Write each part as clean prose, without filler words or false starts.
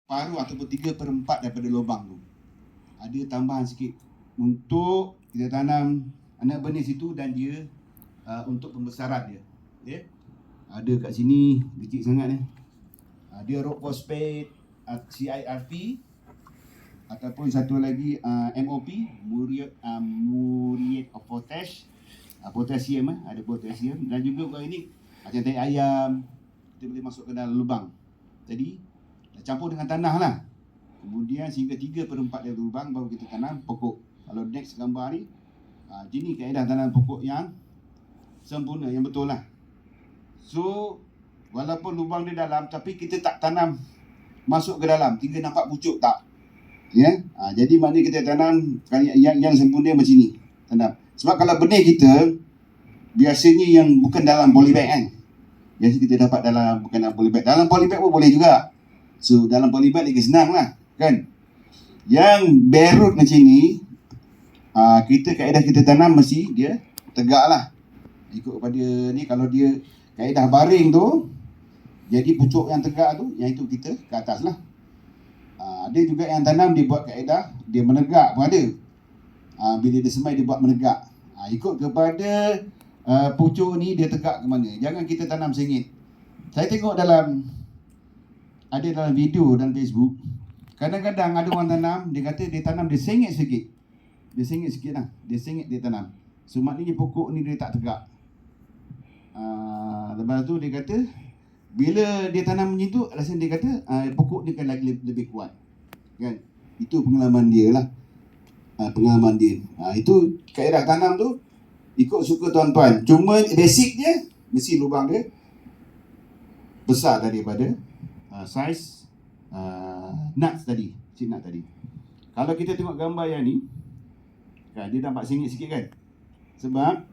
paruh ataupun 3/4 daripada lubang tu. Ada tambahan sikit untuk kita tanam anak benih situ dan dia untuk pembesaran dia. Okay? Ada kat sini kecil sangat ni. Dia rock phosphate, CIRP ataupun satu lagi MOP, muriate of potash, potasium, ada potasium, dan juga kalau ini macam tai ayam kita boleh masuk ke dalam lubang. Jadi campur dengan tanah lah. Kemudian sehingga 3/4 dari lubang baru kita tanam pokok. Kalau next gambar ni, ini kaedah tanam pokok yang sempurna, yang betul lah. So walaupun lubang dia dalam, tapi kita tak tanam masuk ke dalam, tinggal nampak pucuk tak. Ya, jadi maknanya kita tanam yang sempurna macam ni tanam. Sebab kalau benih kita biasanya yang bukan dalam polybag kan, biasa kita dapat dalam, bukan dalam polybag. Dalam polybag pun boleh juga. So dalam polybag lagi senang lah kan. Yang bare root macam ni, kita kaedah kita tanam mesti dia tegak lah. Ikut kepada ni, kalau dia kaedah baring tu, jadi pucuk yang tegak tu, yang itu kita ke atas lah. Ada juga yang tanam dia buat kaedah dia menegak pun ada. Bila dia semai dia buat menegak. Ikut kepada pucuk ni dia tegak ke mana. Jangan kita tanam sengit. Saya tengok dalam video dalam Facebook, kadang-kadang ada orang tanam, dia kata dia tanam dia sengit sikit. Dia sengit sikit lah. Dia sengit dia tanam. So maknanya pokok ni dia tak tegak. Lepas tu dia kata bila dia tanam macam tu, rasanya dia kata pokok dia akan lagi lebih kuat. Kan? Itu pengalaman dia lah. Pengalaman dia. Itu kaedah tanam tu ikut suka tuan-tuan. Cuma basic dia mesti lubang dia besar daripada saiz nuts tadi, seed nut tadi. Kalau kita tengok gambar yang ni, kan, dia nampak sengit sikit kan? Sebab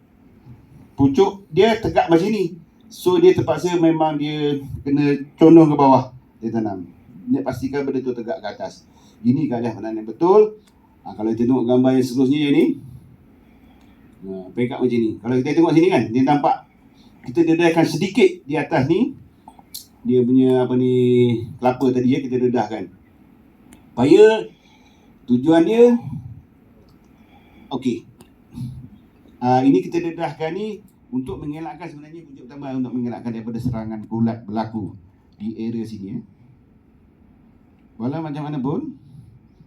pucuk dia tegak macam ni. So dia terpaksa memang dia kena condong ke bawah dia tanam. Dia pastikan benda tu tegak ke atas. Ini keadaan penanam yang betul. Kalau kita tengok gambar yang seterusnya yang ni, pekat macam ni. Kalau kita tengok sini kan, dia nampak kita dedahkan sedikit di atas ni, dia punya apa ni, kelapa tadi ya, kita dedahkan. Supaya tujuan dia okey. Ini kita dedahkan ni untuk mengelakkan, sebenarnya pucuk utama untuk mengelakkan daripada serangan kulat berlaku di area sini. Walau macam mana pun,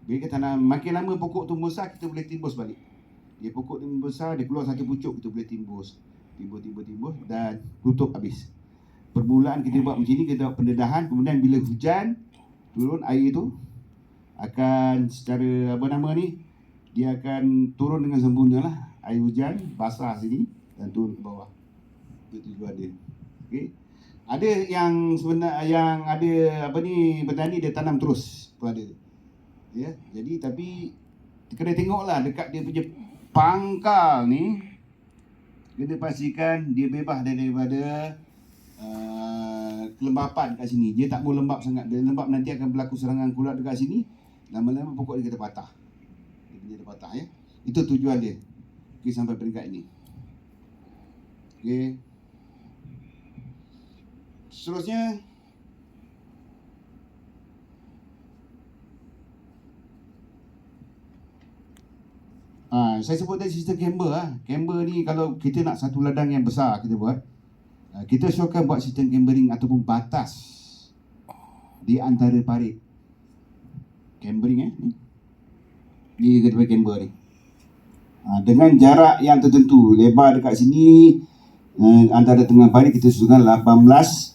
bila kita tanam, makin lama pokok tu besar, kita boleh timbus balik. Dia pokok tu besar, dia keluar satu pucuk, kita boleh timbus. Timbus dan tutup habis. Permulaan kita buat macam ni, kita buat pendedahan, kemudian bila hujan turun, air tu akan secara dia akan turun dengan sempurna lah. Air hujan basah sini dan turun ke bawah. Itu tujuan dia. Okey. Ada yang yang ada petani dia tanam terus pun ada. Ya, jadi tapi kena tengoklah dekat dia punya pangkal ni, kena pastikan dia bebas daripada kelembapan kat sini. Dia tak mau lembap sangat. Dia lembap nanti akan berlaku serangan kulat dekat sini. Lama-lama pokok dia kata patah. Dia patah ya. Itu tujuan dia. Okey, sampai peringkat ini. Okey. Seterusnya, saya sebut tadi sistem camber. Camber ni kalau kita nak satu ladang yang besar kita buat, kita syurkan buat sistem cambering ataupun batas di antara parit. Cambering ni kita pakai camber ni. Dengan jarak yang tertentu, lebar dekat sini antara tengah parit kita susunkan 16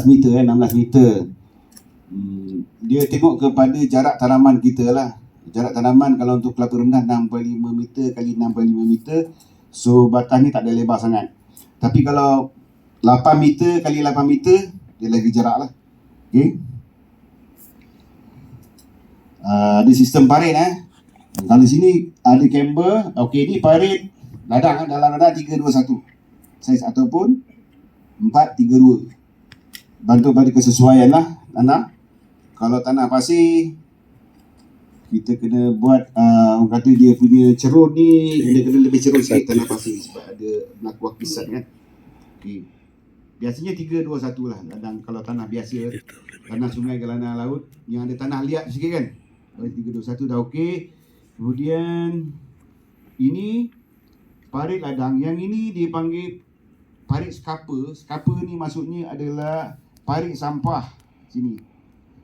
meter 16 meter. Dia tengok kepada jarak tanaman kita lah. Jarak tanaman kalau untuk kelapa rendah 65 meter kali 65 meter. So batas ni tak ada lebar sangat. Tapi kalau 8 meter kali 8 meter, dia lagi jarak lah. Okay. Ada sistem parit Kalau sini ada camber. Okey, ni parit ladang dalam ladang 321 saiz ataupun 432. Bantu pada kesesuaian lah tanah. Kalau tanah pasir, kita kena buat orang kata dia punya cerun ni dia kena lebih cerun sikit tanah pasir sebab ada berlaku akisan kan. Okay. Biasanya 321 lah ladang kalau tanah biasa. tanah sungai ke tanah laut, yang ada tanah liat sikit kan. 3, 2, 1 dah okey. Kemudian ini parit ladang. Yang ini dipanggil parit skapa. Skapa ni maksudnya adalah parit sampah sini.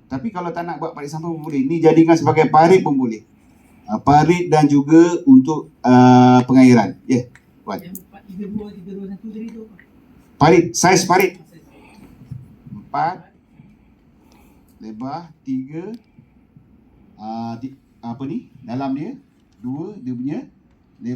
Tapi kalau tak nak buat parit sampah pun boleh. Ni jadikan sebagai parit pun boleh. Parit dan juga untuk pengairan. Ya, buat. 3, 2, 1 tadi tu. Parit, saiz parit 4, lebar 3, apa ni? Dalam dia 2, dia punya